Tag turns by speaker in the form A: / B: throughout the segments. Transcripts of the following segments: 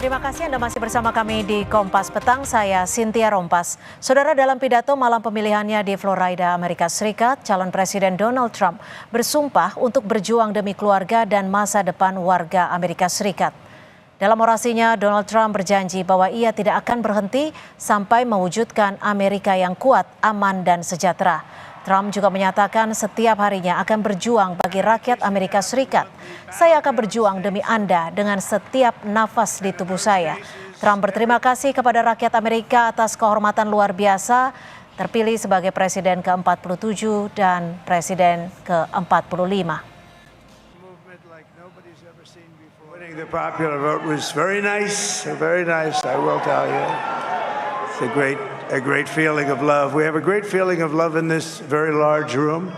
A: Terima kasih Anda masih bersama kami di Kompas Petang, saya Cynthia Rompas. Saudara, dalam pidato malam pemilihannya di Florida, Amerika Serikat, calon Presiden Donald Trump bersumpah untuk berjuang demi keluarga dan masa depan warga Amerika Serikat. Dalam orasinya, Donald Trump berjanji bahwa ia tidak akan berhenti sampai mewujudkan Amerika yang kuat, aman, dan sejahtera. Trump juga menyatakan setiap harinya akan berjuang bagi rakyat Amerika Serikat. Saya akan berjuang demi Anda dengan setiap nafas di tubuh saya. Trump berterima kasih kepada rakyat Amerika atas kehormatan luar biasa terpilih sebagai Presiden ke-47 dan Presiden ke-45.
B: Winning the popular vote was very nice, I will tell you. It's a great feeling of love. We have a great feeling of love in this very large room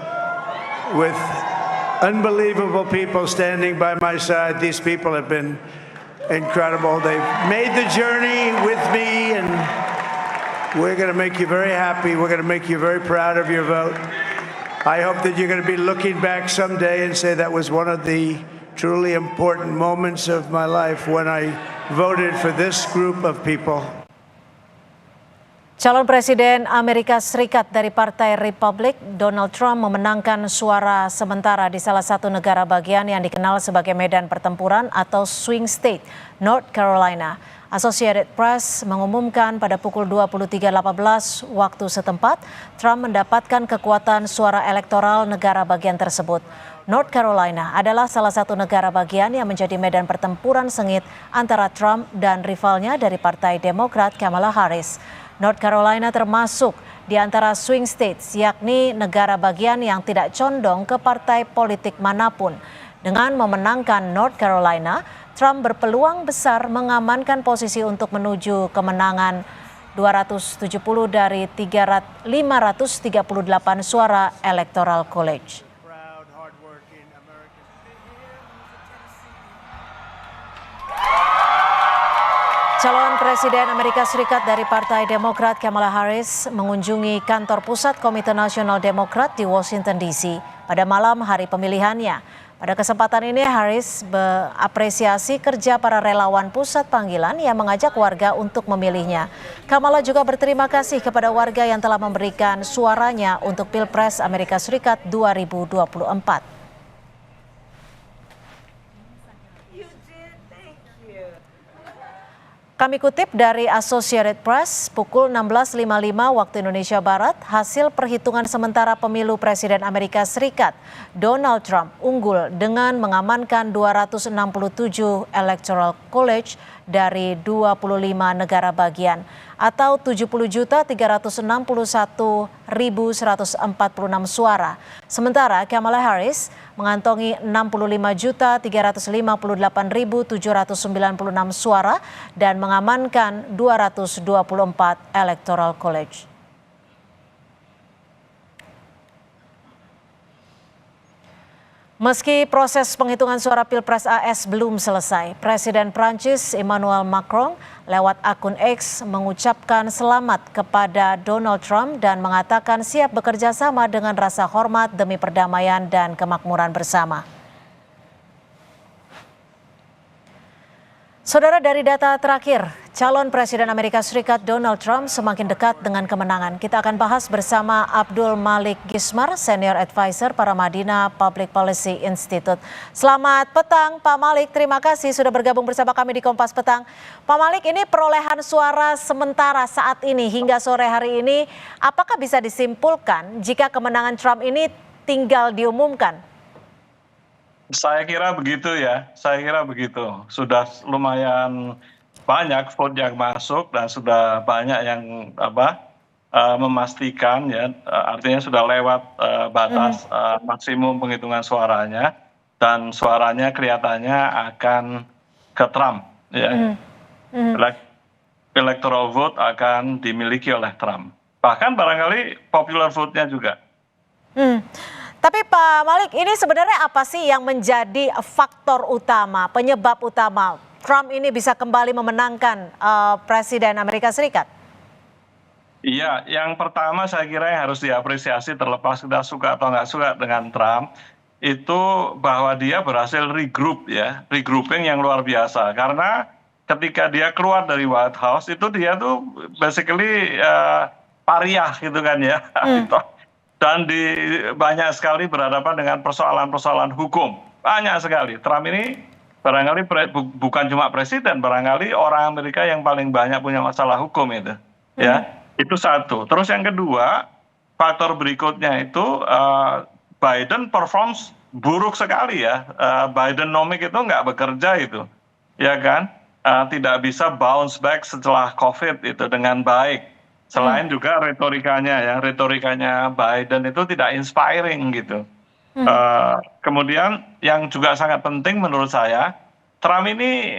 B: with unbelievable people standing by my side. These people have been incredible. They've made the journey with me, and we're going to make you very happy. We're going to make you very proud of your vote. I hope that you're going to be looking back someday and say that was one of the truly important moments of my life when I voted for this group of people.
A: Calon Presiden Amerika Serikat dari Partai Republik, Donald Trump memenangkan suara sementara di salah satu negara bagian yang dikenal sebagai medan pertempuran atau swing state, North Carolina. Associated Press mengumumkan pada pukul 23.18 waktu setempat, Trump mendapatkan kekuatan suara elektoral negara bagian tersebut. North Carolina adalah salah satu negara bagian yang menjadi medan pertempuran sengit antara Trump dan rivalnya dari Partai Demokrat, Kamala Harris. North Carolina termasuk di antara swing states, yakni negara bagian yang tidak condong ke partai politik manapun. Dengan memenangkan North Carolina, Trump berpeluang besar mengamankan posisi untuk menuju kemenangan 270 dari 538 suara Electoral College. Calon Presiden Amerika Serikat dari Partai Demokrat Kamala Harris mengunjungi kantor pusat Komite Nasional Demokrat di Washington DC pada malam hari pemilihannya. Pada kesempatan ini Harris mengapresiasi kerja para relawan pusat panggilan yang mengajak warga untuk memilihnya. Kamala juga berterima kasih kepada warga yang telah memberikan suaranya untuk Pilpres Amerika Serikat 2024. Kami kutip dari Associated Press, pukul 16.55 waktu Indonesia Barat, hasil perhitungan sementara pemilu Presiden Amerika Serikat, Donald Trump unggul dengan mengamankan 267 Electoral College dari 25 negara bagian atau 70.361.146 suara. Sementara Kamala Harris mengantongi 65.358.796 suara dan mengamankan 224 Electoral College. Meski proses penghitungan suara Pilpres AS belum selesai, Presiden Prancis Emmanuel Macron lewat akun X mengucapkan selamat kepada Donald Trump dan mengatakan siap bekerja sama dengan rasa hormat demi perdamaian dan kemakmuran bersama. Saudara, dari data terakhir, calon Presiden Amerika Serikat Donald Trump semakin dekat dengan kemenangan. Kita akan bahas bersama Abdul Malik Gismar, Senior Advisor Paramadina Public Policy Institute. Selamat petang Pak Malik, terima kasih sudah bergabung bersama kami di Kompas Petang. Pak Malik, ini perolehan suara sementara saat ini hingga sore hari ini, apakah bisa disimpulkan jika kemenangan Trump ini tinggal diumumkan?
C: Saya kira begitu ya, Sudah lumayan banyak vote yang masuk dan sudah banyak yang memastikan ya, artinya sudah lewat batas maksimum penghitungan suaranya dan suaranya kelihatannya akan ke Trump ya. Electoral vote akan dimiliki oleh Trump. Bahkan barangkali popular vote-nya juga.
A: Tapi Pak Malik, ini sebenarnya apa sih yang menjadi faktor utama, penyebab utama Trump ini bisa kembali memenangkan Presiden Amerika Serikat?
C: Iya, yang pertama saya kira yang harus diapresiasi terlepas sudah suka atau nggak suka dengan Trump, itu bahwa dia berhasil regrouping yang luar biasa. Karena ketika dia keluar dari White House itu dia tuh basically pariah gitu kan ya. Dan banyak sekali berhadapan dengan persoalan-persoalan hukum. Banyak sekali. Trump ini barangkali bukan cuma presiden, barangkali orang Amerika yang paling banyak punya masalah hukum itu. Ya, itu satu. Terus yang kedua, faktor berikutnya itu Biden performs buruk sekali ya. Bidenomics itu nggak bekerja itu, ya kan? Tidak bisa bounce back setelah COVID itu dengan baik. Selain juga retorikanya Biden itu tidak inspiring gitu. Kemudian yang juga sangat penting menurut saya, Trump ini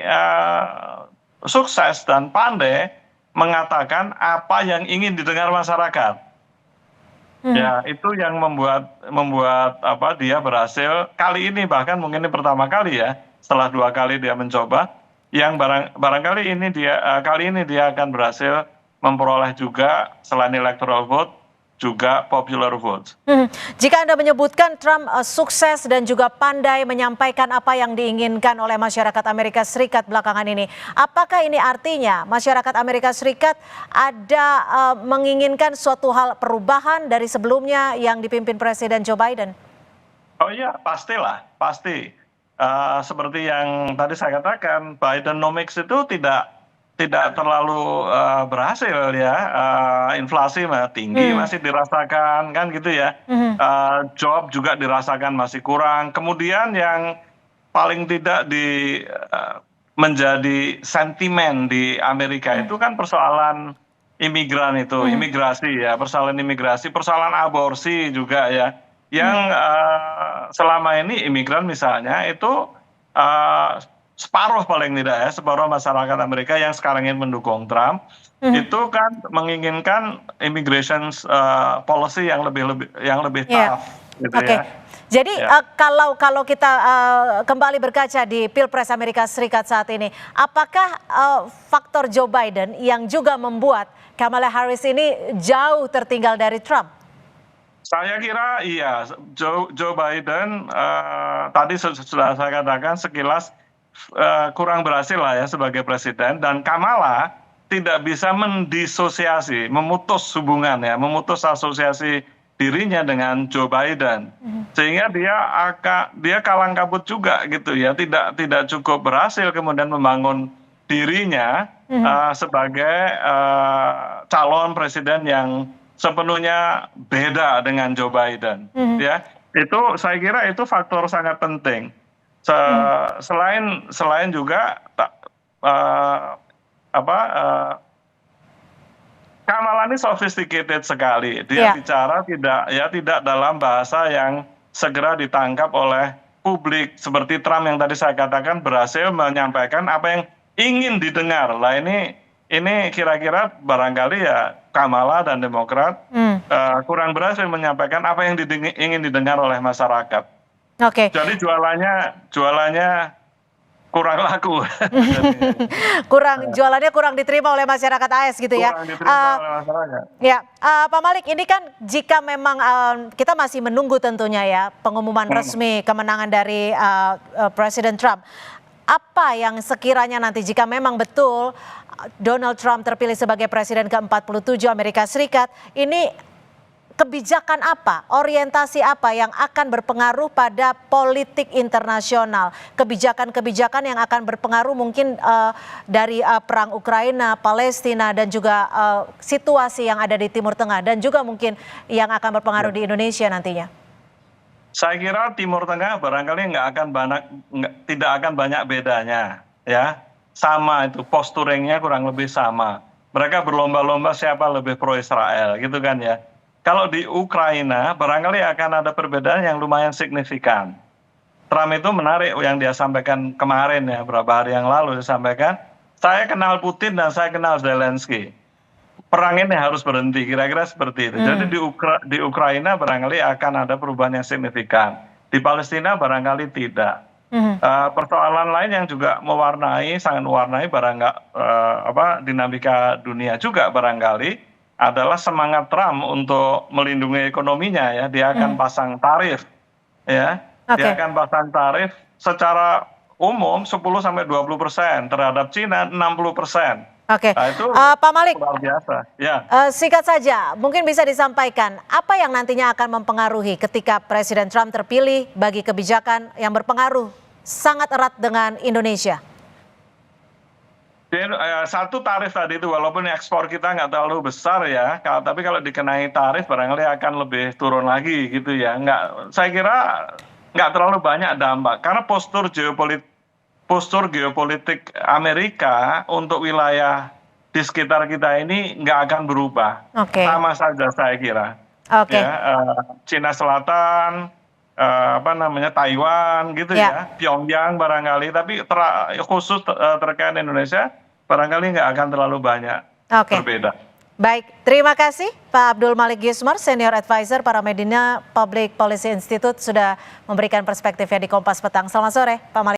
C: sukses dan pandai mengatakan apa yang ingin didengar masyarakat. Ya, itu yang membuat apa dia berhasil kali ini, bahkan mungkin ini pertama kali ya, setelah 2 kali dia mencoba, yang barangkali ini kali ini dia akan berhasil memperoleh juga selain electoral vote juga popular vote.
A: Jika Anda menyebutkan Trump sukses dan juga pandai menyampaikan apa yang diinginkan oleh masyarakat Amerika Serikat belakangan ini, apakah ini artinya masyarakat Amerika Serikat ada menginginkan suatu hal perubahan dari sebelumnya yang dipimpin Presiden Joe Biden?
C: Oh iya, pastilah, pasti. Seperti yang tadi saya katakan, Bidenomics itu tidak terlalu berhasil ya. Inflasi tinggi masih dirasakan kan gitu ya. Job juga dirasakan masih kurang. Kemudian yang paling tidak menjadi sentimen di Amerika itu kan persoalan imigran itu, imigrasi ya, persoalan imigrasi, persoalan aborsi juga ya. Yang selama ini imigran misalnya itu separuh paling tidak ya, separuh masyarakat Amerika yang sekarang ingin mendukung Trump itu kan menginginkan immigration policy yang lebih tough gitu ya.
A: Jadi kalau kita kembali berkaca di Pilpres Amerika Serikat saat ini, apakah faktor Joe Biden yang juga membuat Kamala Harris ini jauh tertinggal dari Trump?
C: Saya kira iya, Joe Biden tadi sudah saya katakan sekilas kurang berhasil lah ya sebagai presiden, dan Kamala tidak bisa mendisosiasi, memutus hubungan ya, memutus asosiasi dirinya dengan Joe Biden, sehingga dia kalang kabut juga gitu ya, tidak cukup berhasil kemudian membangun dirinya sebagai calon presiden yang sepenuhnya beda dengan Joe Biden ya. Itu saya kira itu faktor sangat penting. Selain juga Kamala ini sophisticated sekali. Dia bicara tidak dalam bahasa yang segera ditangkap oleh publik seperti Trump yang tadi saya katakan berhasil menyampaikan apa yang ingin didengar. Lah ini kira-kira barangkali ya Kamala dan Demokrat kurang berhasil menyampaikan apa yang ingin didengar oleh masyarakat. Jadi jualannya kurang laku.
A: Jualannya kurang diterima oleh masyarakat AS gitu ya.
C: Kurang diterima oleh masyarakat.
A: Ya, Pak Malik, ini kan jika memang kita masih menunggu tentunya ya pengumuman resmi kemenangan dari Presiden Trump. Apa yang sekiranya nanti jika memang betul Donald Trump terpilih sebagai Presiden ke-47 Amerika Serikat, ini kebijakan apa, orientasi apa yang akan berpengaruh pada politik internasional? Kebijakan-kebijakan yang akan berpengaruh mungkin dari perang Ukraina, Palestina, dan juga situasi yang ada di Timur Tengah, dan juga mungkin yang akan berpengaruh di Indonesia nantinya.
C: Saya kira Timur Tengah barangkali tidak akan banyak bedanya ya. Sama itu, posturingnya kurang lebih sama. Mereka berlomba-lomba siapa lebih pro Israel gitu kan ya. Kalau di Ukraina barangkali akan ada perbedaan yang lumayan signifikan. Trump itu menarik yang dia sampaikan kemarin ya, beberapa hari yang lalu dia sampaikan, saya kenal Putin dan saya kenal Zelensky. Perang ini harus berhenti, kira-kira seperti itu. Jadi di Ukraina barangkali akan ada perubahan yang signifikan. Di Palestina barangkali tidak. Persoalan lain yang juga sangat mewarnai dinamika dunia juga barangkali adalah semangat Trump untuk melindungi ekonominya ya. Dia akan pasang tarif ya. Dia akan pasang tarif secara umum 10-20%, terhadap Cina 60%.
A: Oke,
C: Nah, itu
A: Pak Malik,
C: luar biasa. Ya.
A: singkat saja, mungkin bisa disampaikan apa yang nantinya akan mempengaruhi ketika Presiden Trump terpilih bagi kebijakan yang berpengaruh sangat erat dengan Indonesia?
C: Satu tarif tadi itu walaupun ekspor kita nggak terlalu besar ya, tapi kalau dikenai tarif barangkali akan lebih turun lagi gitu ya. Saya kira nggak terlalu banyak dampak karena postur geopolitik Amerika untuk wilayah di sekitar kita ini nggak akan berubah.
A: Oke.
C: Sama saja saya kira.
A: Oke.
C: Ya, Cina Selatan, Taiwan gitu
A: Ya.
C: ya, Pyongyang barangkali, tapi khusus terkait Indonesia barangkali nggak akan terlalu banyak
A: Oke.
C: berbeda.
A: Baik, terima kasih Pak Abdul Malik Gismar, Senior Advisor Paramedina Public Policy Institute sudah memberikan perspektifnya di Kompas Petang. Selamat sore, Pak Malik.